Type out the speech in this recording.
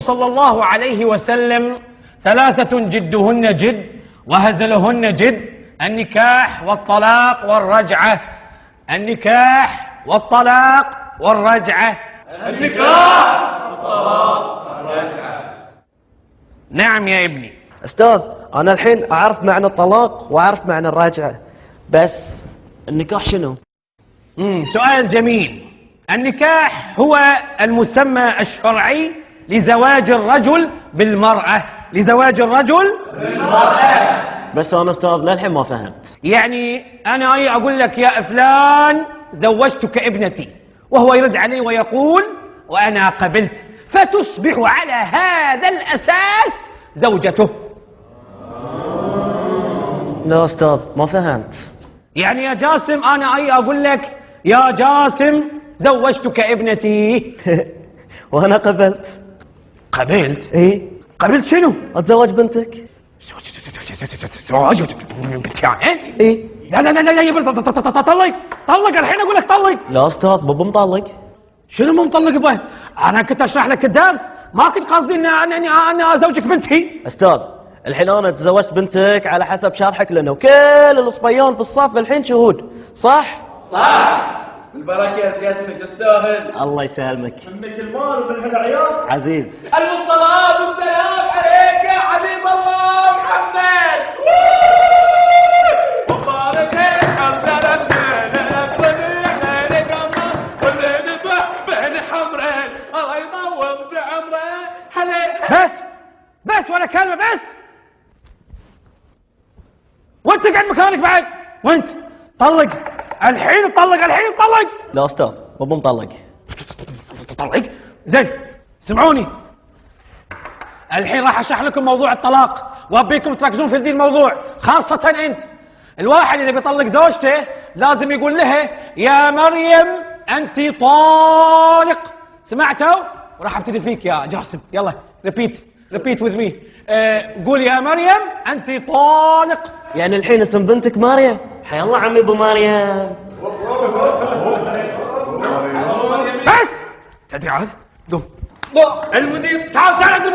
صلى الله عليه وسلم: ثلاثة جدهن جد وهزلهن جد: النكاح والطلاق والرجعة. النكاح والطلاق والرجعة. النكاح والطلاق والرجعة. نعم يا ابني. أستاذ، أنا الحين أعرف معنى الطلاق وأعرف معنى الرجعة، بس النكاح شنو؟ سؤال جميل. النكاح هو المسمى الشرعي لزواج الرجل بالمرأة. لزواج الرجل بالمرأة. بس أنا أستاذ للحين ما فهمت. يعني أنا أقول لك: يا فلان زوجتك ابنتي، وهو يرد علي ويقول: وأنا قبلت، فتصبح على هذا الأساس زوجته. لا أستاذ ما فهمت. يعني يا جاسم أنا أقول لك: يا جاسم زوجتك ابنتي. وأنا قبلت. قبلت؟ إيه؟ قبلت شنو؟ أتزوج بنتك. زواج بنتي يعني؟ إيه؟ لا لا لا لا، طلق الحين أقول لك طلق. لا أستاذ بابا مطلق. شنو مو مطلق به؟ أنا كنت أشرح لك الدرس، ما كنت قصدي أن أزوجك بنتي. أستاذ الحين أنا تزوجت بنتك على حسب شرحك لنا، وكل الصبيان في الصف الحين شهود، صح؟ صح. البركة يا جاسم تستاهل. الله يسلمك. منك المال ومن هالعيال. عزيز. ألف الصلاة والسلام عليك يا حبيب الله محمد. مبارك حمزة لك وذلك الله واللي ذبح بين حمرين الله يطول بعمره عليك. بس ولا كلمة بس. وانت قاعد مكانك بعد. وانت طلق الحين، طلق الحين، طلق. لا أستاذ بابا مطلق. طلق؟ زين سمعوني، الحين راح اشرح لكم موضوع الطلاق، وابيكم تركزون في ذي الموضوع، خاصة انت. الواحد اذا بيطلق زوجته لازم يقول لها: يا مريم انت طالق. سمعتوا؟ وراح ابتدي فيك يا جاسم. يلا repeat with me. قول: يا مريم انت طالق. يعني الحين اسم بنتك مريم؟ حي الله عمي ابو مريم. بس تدري عاد؟ قم. المدير تعال